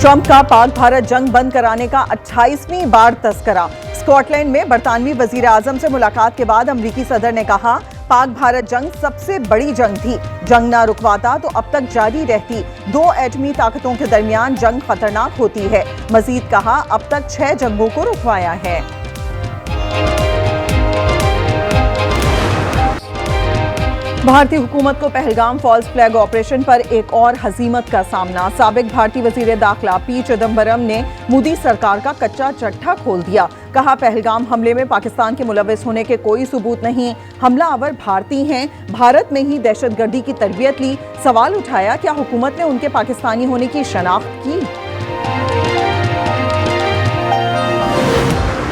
Trump का पाक भारत जंग बंद कराने का 28वीं बार तस्करा। स्कॉटलैंड में बरतानवी वजीर आजम से मुलाकात के बाद अमरीकी सदर ने कहा, पाक भारत जंग सबसे बड़ी जंग थी। जंग ना रुकवाता तो अब तक जारी रहती। दो एटमी ताकतों के दरमियान जंग खतरनाक होती है। मजीद कहा, अब तक 6 जंगों को रुकवाया है। भारतीय हुकूमत को पहलगाम फॉल्स फ्लैग ऑपरेशन पर एक और हजीमत का सामना। साबिक भारतीय वजीर दाखिला पी चिदम्बरम ने मोदी सरकार का कच्चा चट्टा खोल दिया। कहा, पहलगाम हमले में पाकिस्तान के मुलविस होने के कोई सबूत नहीं। हमलावर भारतीय हैं। भारत में ही दहशतगर्दी की तरबियत ली। सवाल उठाया, क्या हुकूमत ने उनके पाकिस्तानी होने की शनाख्त की?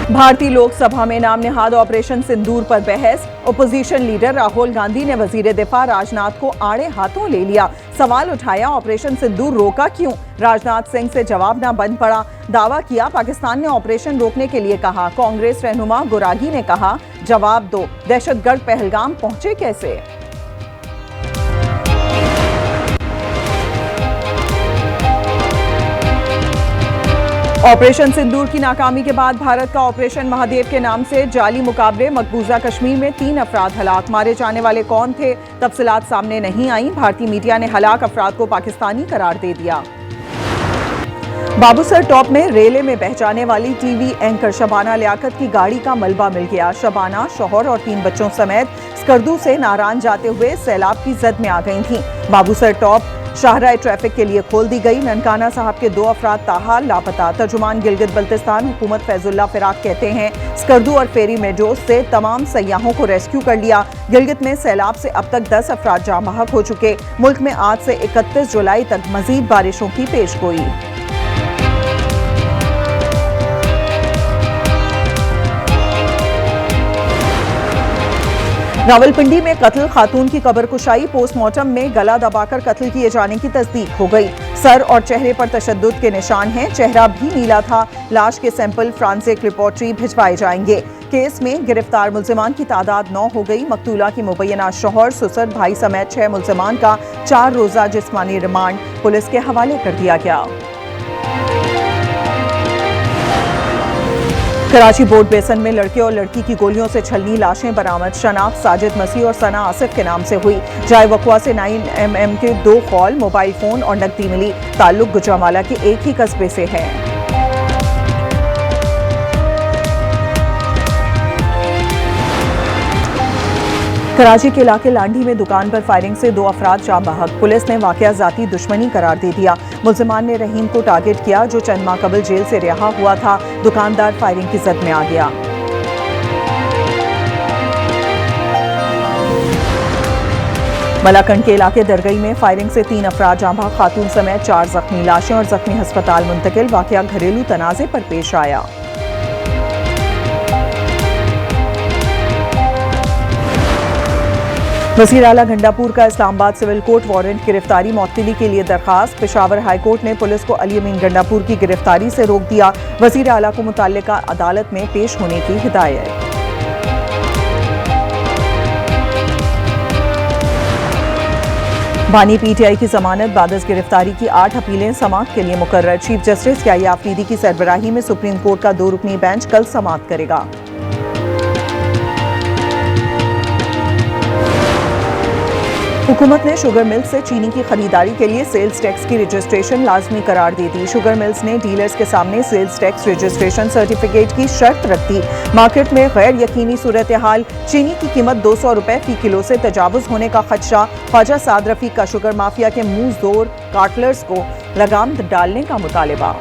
भारतीय लोकसभा में नाम नेहाद ऑपरेशन सिंदूर पर बहस। ओपोजिशन लीडर राहुल गांधी ने वजीर दिफा राजनाथ को आड़े हाथों ले लिया। सवाल उठाया, ऑपरेशन सिंदूर रोका क्यों? राजनाथ सिंह से जवाब न बन पड़ा। दावा किया, पाकिस्तान ने ऑपरेशन रोकने के लिए कहा। कांग्रेस रहनुमा गुरागी ने कहा, जवाब दो, दहशतगर्द पहलगाम पहुंचे कैसे? ऑपरेशन सिंदूर की नाकामी के बाद भारत का ऑपरेशन महादेव के नाम से जाली मुकाबले। मकबूजा कश्मीर में 3 अफराद हलाक। मारे जाने वाले कौन थे, तफसीलात सामने नहीं आई। भारतीय मीडिया ने हलाक अफराद को पाकिस्तानी करार दे दिया। बाबूसर टॉप में रेले में बह जाने वाली टीवी एंकर शबाना लियाकत की गाड़ी का मलबा मिल गया। शबाना शौहर और 3 बच्चों समेत स्कर्दू से नारायण जाते हुए सैलाब की जद में आ गई थीं। बाबूसर टॉप शाहराह ट्रैफिक के लिए खोल दी गई। ननकाना साहब के 2 अफराद ताहाल लापता। तर्जुमान गिलगित बल्तिस्तान हुकूमत फैजुल्ला फिराक कहते हैं, स्कर्दू और फेरी मेडोज से तमाम सयाहों को रेस्क्यू कर लिया। गिलगित में सैलाब से अब तक 10 अफराद जाँ बहक हो चुके। मुल्क में आज से 31 जुलाई तक मजीद बारिशों की पेशगोई। रावलपिंडी में कत्ल, खातून की कब्र कुशाई। पोस्टमार्टम में गला दबाकर कत्ल किए जाने की तस्दीक हो गई। सर और चेहरे पर तशद्दुद के निशान हैं। चेहरा भी नीला था। लाश के सैंपल फ्रांसिक लेबोरेटरी भिजवाए जाएंगे। केस में गिरफ्तार मुल्जिमान की तादाद 9 हो गई। मकतूला की मुबैना शौहर, सुसर, भाई समेत 6 मुल्जिमान का 4 रोजा जिस्मानी रिमांड पुलिस के हवाले कर दिया गया। कराची बोर्ड बेसन में लड़के और लड़की की गोलियों से छलनी लाशें बरामद। शनाख्त साजिद मसीह और सना आसिफ के नाम से हुई। जाए वकवा से 9mm के 2 कॉल, मोबाइल फोन और नकदी मिली। ताल्लुक गुजरांवाला के एक ही कस्बे से है। कराची के इलाके लांडी में दुकान पर फायरिंग से 2 अफराद जाँ बहक। पुलिस ने वाकया जाती दुश्मनी करार दे दिया। मुल्जिमान ने रहीम को टारगेट किया, जो चंद माह कबल जेल से रिहा हुआ था। दुकानदार फायरिंग की जद में आ गया। मलाकंड के इलाके दरगई में फायरिंग से 3 अफराद जाँ बहक, खातून समेत 4 जख्मी। लाशें और जख्मी अस्पताल मुंतकिल। वाकया घरेलू तनाज़े पर पेश आया। वज़ीर आला गंडापुर का इस्लामाबाद सिविल कोर्ट वारंट गिरफ्तारी मौतली के लिए दरखास्त। पेशावर हाई कोर्ट ने पुलिस को अली अमीन गंडापुर की गिरफ्तारी से रोक दिया। वज़ीर आला को मुतल्लिका अदालत में पेश होने की हिदायत। बानी पीटीआई की जमानत बादस गिरफ्तारी की 8 अपीलें समाअत के लिए मुकर्रर। चीफ जस्टिस याह्या अफरीदी की सरबराही में सुप्रीम कोर्ट का 2 रुकनी बेंच कल समाअत करेगा। हुकूमत ने शुगर मिल्स से चीनी की खरीदारी के लिए सेल्स टैक्स की रजिस्ट्रेशन लाजमी करार दे दी। शुगर मिल्स ने डीलर्स के सामने सेल्स टैक्स रजिस्ट्रेशन सर्टिफिकेट की शर्त रख दी। मार्केट में गैर यकीनी सूरत हाल। चीनी की कीमत 200 रुपए फी किलो से तजावुज होने का खदशा। ख्वाजा साद रफीक का शुगर माफिया के मुंह जोर कार्टलर्स को लगाम डालने का मुतालिबा।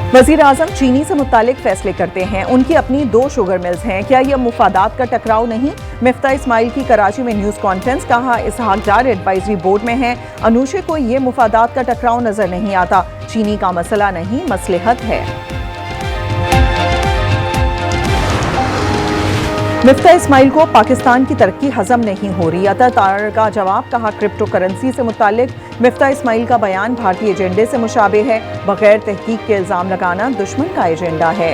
वज़ीर आज़म चीनी से मुतालिक फैसले करते हैं। उनकी अपनी 2 शुगर मिल्स हैं। क्या यह मुफादात का टकराव नहीं? मिफ्ता इस्माइल की कराची में न्यूज़ कॉन्फ्रेंस। कहा, इसहाक डार एडवाइजरी बोर्ड में हैं। अनूशे को यह मुफादात का टकराव नजर नहीं आता। चीनी का मसला नहीं, मसलहत है। मिफ्ता इस्माइल को पाकिस्तान की तरक्की हजम नहीं हो रही। अतर तार का जवाब। कहा, क्रिप्टो करेंसी से मुतालिक मिफ्ता इस्माइल का बयान भारतीय एजेंडे से मुशाबे है। बगैर तहकीक के इल्जाम लगाना दुश्मन का एजेंडा है।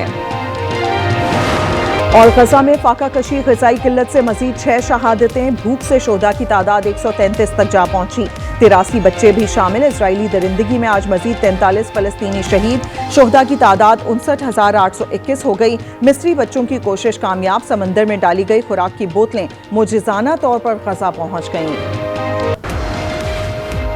और गजा में फाका कशी ग़िज़ाई किल्लत से मजीद 6 शहादतें, भूख से शोधा की तादाद 133 तक जा पहुंची। 83 बच्चे भी शामिल। इजरायली दरिंदगी में आज मजीद 43 फलस्तीनी शहीद। शोहदा की तादाद 59,821 हो गई। मिस्री बच्चों की कोशिश कामयाब। समंदर में डाली गई खुराक की बोतलें मुजिजाना तौर पर गजा पहुंच गईं।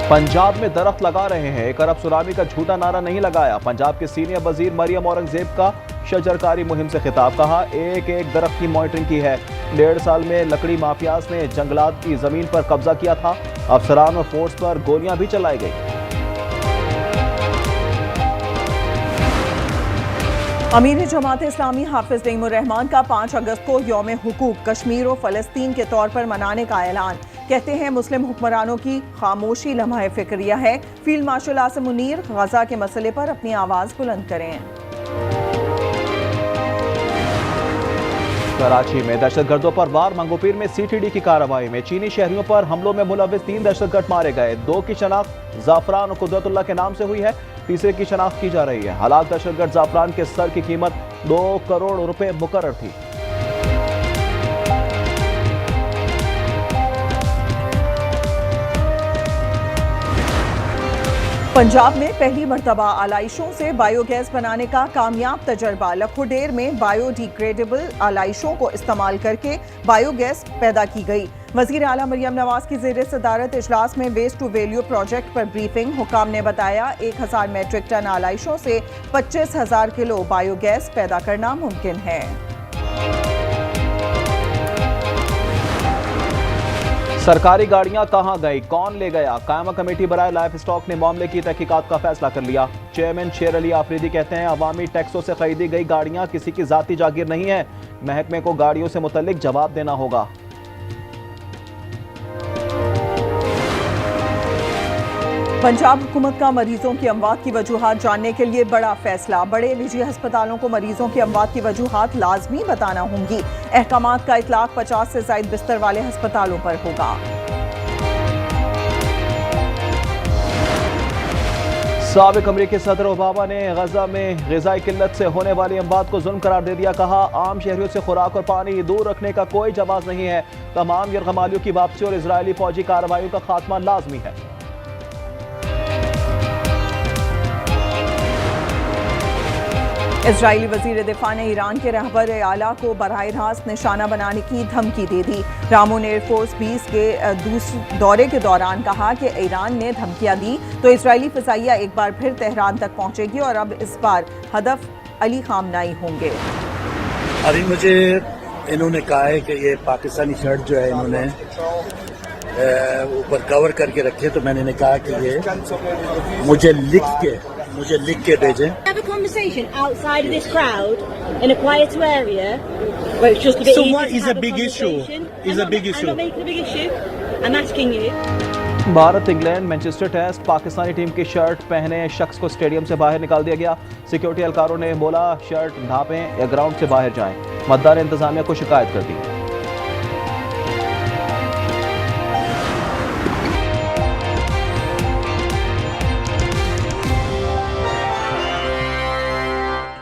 पंजाब में दरख्त लगा रहे हैं, एक अरब सुनामी का झूठा नारा नहीं लगाया। पंजाब के सीनियर वजीर मरियम औरंगजेब का शजरकारी मुहिम से खिताब। कहा, एक एक दरख्त की मॉनिटरिंग की है। 1.5 साल में लकड़ी माफियाज ने जंगलात की जमीन पर कब्जा किया था। अफसरान और फोर्स पर गोलियां भी चलाई गई। अमीर जमात इस्लामी हाफिज नईमुर रहमान का 5 अगस्त को यौम हुकूक कश्मीर और फलस्तीन के तौर पर मनाने का ऐलान। कहते हैं मुस्लिम हुक्मरानों की खामोशी लम्हा फिक्रिया है। फील्ड मार्शल आसिम मुनीर गजा के मसले पर अपनी आवाज बुलंद करें। कराची में दहशतगर्दों पर वार। मंगोपीर में सीटीडी की कार्रवाई में चीनी शहरियों पर हमलों में मुलविस 3 दहशतगर्द मारे गए। 2 की शनाख्त जाफरान और कुदरतुल्लाह के नाम से हुई है, तीसरे की शनाख्त की जा रही है। हलाक दहशतगर्द जाफरान के सर की कीमत 2 करोड़ रुपए मुकर्रर थी। पंजाब में पहली मर्तबा आलाइशों से बायोगैस बनाने का कामयाब तजर्बा। लखोडेर में बायोडिग्रेडेबल आलाइशों को इस्तेमाल करके बायोगैस पैदा की गई। वजीर आला मरियम नवाज की ज़ेर सदारत इजलास में वेस्ट टू वैल्यू प्रोजेक्ट पर ब्रीफिंग। हुकाम ने बताया 1000 मेट्रिक टन आलाइशों से 25,000 किलो बायोगैस पैदा करना मुमकिन है। सरकारी गाड़ियां कहां गई, कौन ले गया? कायमा कमेटी बराए लाइफ स्टॉक ने मामले की तहकीकात का फैसला कर लिया। चेयरमैन शेर अली आफरीदी कहते हैं, अवामी टैक्सों से खरीदी गई गाड़ियां किसी की जाती जागीर नहीं है। महकमे को गाड़ियों से मुतल्लिक जवाब देना होगा। पंजाब हुकूमत का मरीजों की अमवात की वजूहात जानने के लिए बड़ा फैसला। बड़े निजी अस्पतालों को मरीजों की अमवात की वजूहात लाजमी बताना होंगी। अहकामात का इतलाक 50 से ज़ायद बिस्तर वाले अस्पतालों पर होगा। साबिक अमरीकी सदर ओबामा ने गजा में ग़िज़ाई किल्लत से होने वाली अमवात को जुल्म करार दे दिया। कहा, आम शहरियों से खुराक और पानी दूर रखने का कोई जवाब नहीं है। तमाम यरगमालियों की वापसी और इजरायली फौजी कार्रवाइयों का खात्मा लाजमी है। इजरायली वजीर दिफा ने ईरान के रहबर आला को बराह रास्त निशाना बनाने की धमकी दे दी। रामोन एयरफोर्स 20 के दूसरे दौरे के दौरान कहा कि ईरान ने धमकियां दी तो इजरायली फ़िज़ाइया एक बार फिर तेहरान तक पहुंचेगी और अब इस बार हदफ अली खामनाई होंगे। अभी मुझे इन्होंने कहा है कि ये पाकिस्तानी शर्ट जो है इन्होंने ऊपर कवर करके रखे, तो मैंने कहा कि ये मुझे लिख के भेजें। Have a conversation outside of this crowd in a quieter area where it's just a bit So easier what to is have a big issue? I'm not making a big issue. I'm asking you. Bharat England Manchester test. Pakistani team की shirt पहने शख्स को stadium से बाहर निकाल दिया गया। Security एहलकारों ने बोला शर्ट ढांपें या ग्राउंड से बाहर जाएं। मतदार इंतजामिया को शिकायत कर दी।